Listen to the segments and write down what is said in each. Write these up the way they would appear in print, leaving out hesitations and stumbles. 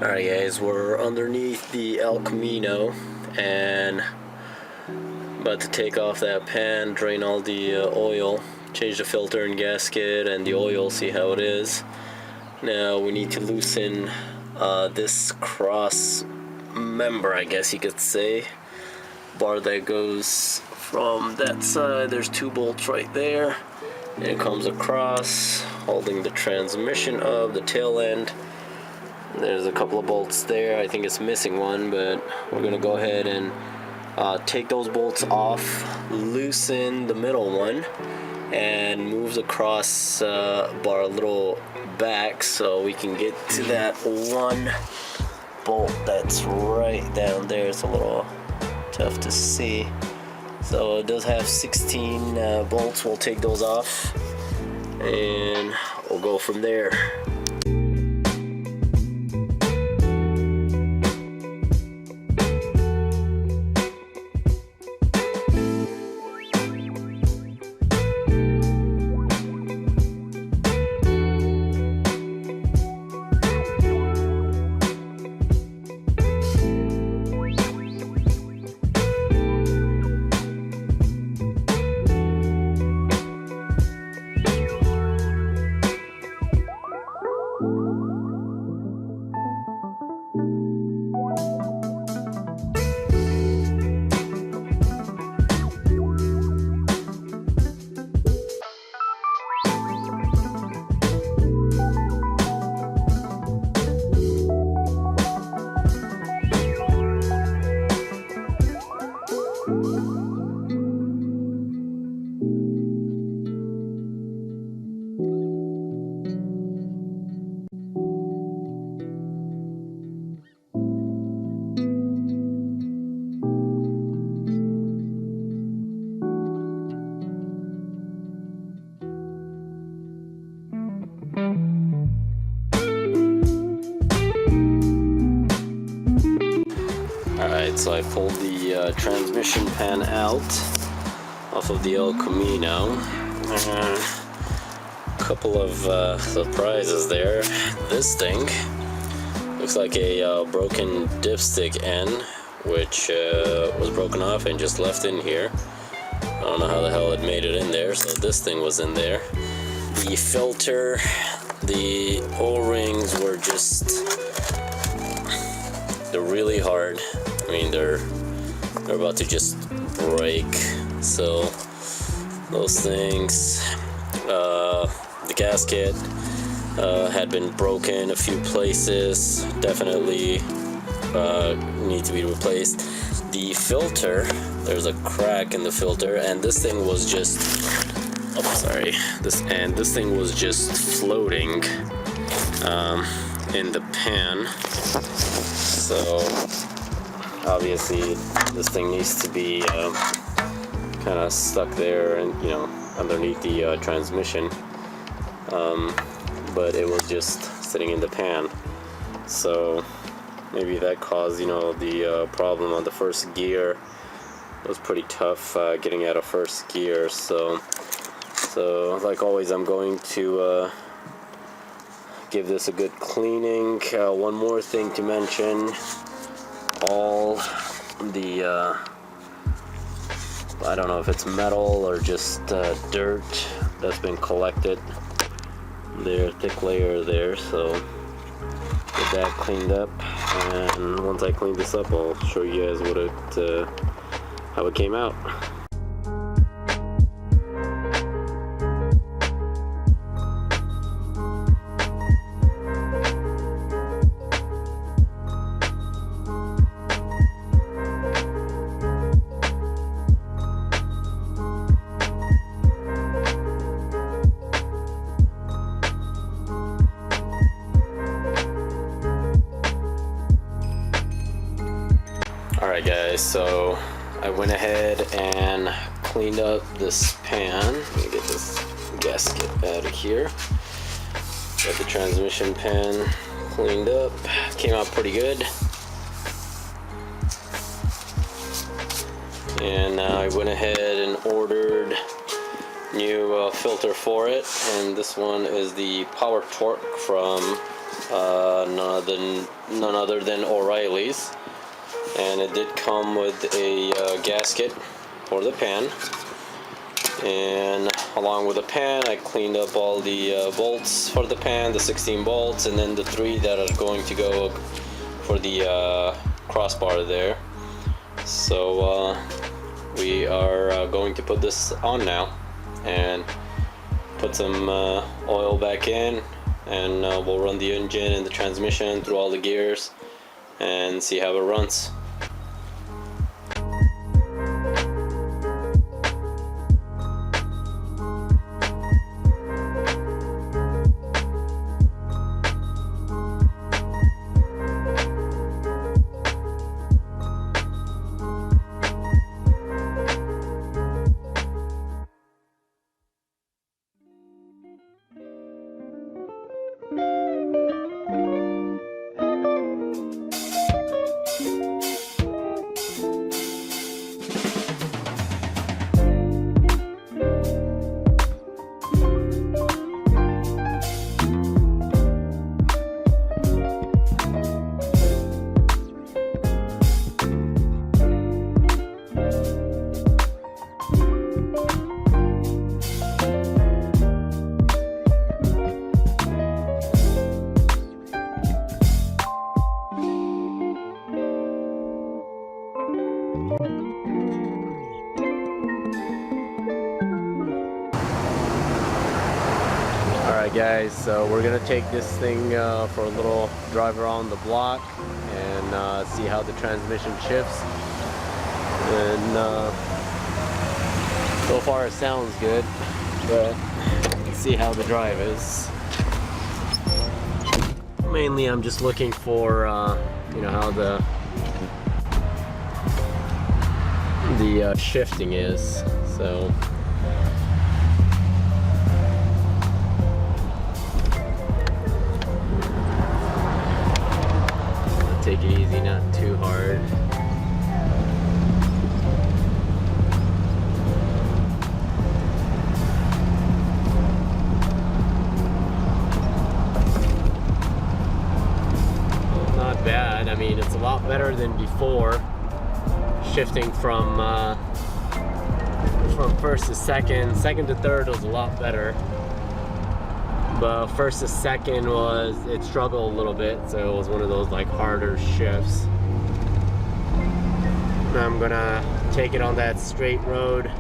Alright guys, we're underneath the El Camino and about to take off that pan, drain all the oil, change the filter and gasket and the oil, see how it is. Now we need to loosen this cross member, I guess you could say, bar that goes from that side. There's two bolts right there and it comes across holding the transmission up, the tail end. There's a couple of bolts there. I think it's missing one, but we're gonna go ahead and take those bolts off, loosen the middle one, and move the cross bar a little back so we can get to that one bolt that's right down there. It's a little tough to see. So it does have 16 bolts. We'll take those off and we'll go from there. Alright, so I pulled the transmission pan out off of the El Camino. A couple of surprises there. This thing looks like a broken dipstick end, which was broken off and just left in here. I don't know how the hell it made it in there, so this thing was in there. The filter, the O-rings were just, they're really hard. I mean, they're about to just break. So those things, the gasket had been broken a few places, definitely need to be replaced. The filter, there's a crack in the filter, and this thing was just, oh sorry, this thing was just floating in the pan. So obviously this thing needs to be kind of stuck there and, you know, underneath the transmission, but it was just sitting in the pan. So maybe that caused, you know, the problem on the first gear. It was pretty tough getting out of first gear. So like always, I'm going to give this a good cleaning. One more thing to mention: all the I don't know if it's metal or just dirt that's been collected. There's a thick layer there, so get that cleaned up. And once I clean this up, I'll show you guys what how it came out. Alright guys, so I went ahead and cleaned up this pan. Let me get this gasket out of here. Got the transmission pan cleaned up. Came out pretty good. And I went ahead and ordered new filter for it, and this one is the Power Torque from none other than O'Reilly's, and it did come with a gasket for the pan. And along with the pan, I cleaned up all the bolts for the pan, the 16 bolts, and then the 3 that are going to go for the crossbar there. So we are going to put this on now and put some oil back in, and we'll run the engine and the transmission through all the gears and see how it runs. Alright guys, so we're gonna take this thing for a little drive around the block and see how the transmission shifts. And so far it sounds good, but let's see how the drive is. Mainly I'm just looking for you know, how the shifting is. So take it easy, not too hard. Not bad. I mean, it's a lot better than before. Shifting from first to second. Second to third was a lot better. But first to second it struggled a little bit, so it was one of those like harder shifts. I'm gonna take it on that straight road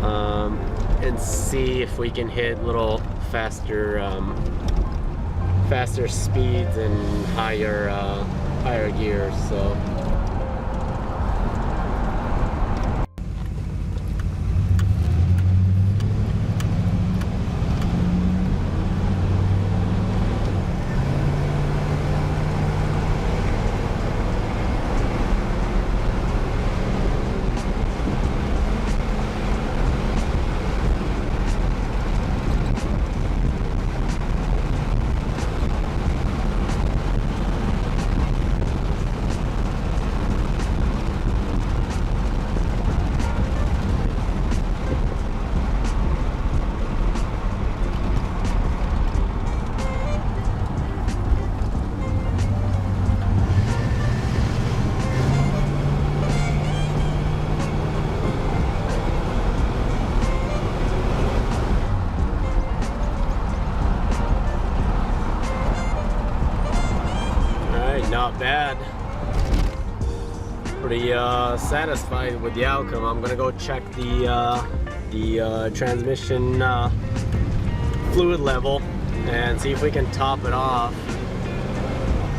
and see if we can hit little faster speeds and higher gears. So not bad. Pretty satisfied with the outcome. I'm gonna go check the transmission fluid level and see if we can top it off.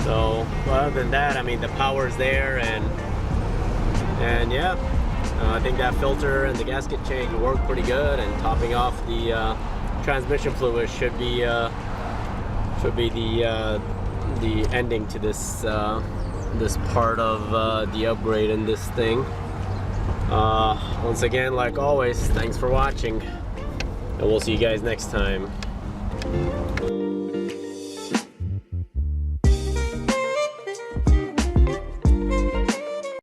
So other than that, I mean, the power's there, and yeah, I think that filter and the gasket change worked pretty good, and topping off the transmission fluid should be the ending to this this part of the upgrade in this thing. Once again, like always, thanks for watching, and we'll see you guys next time.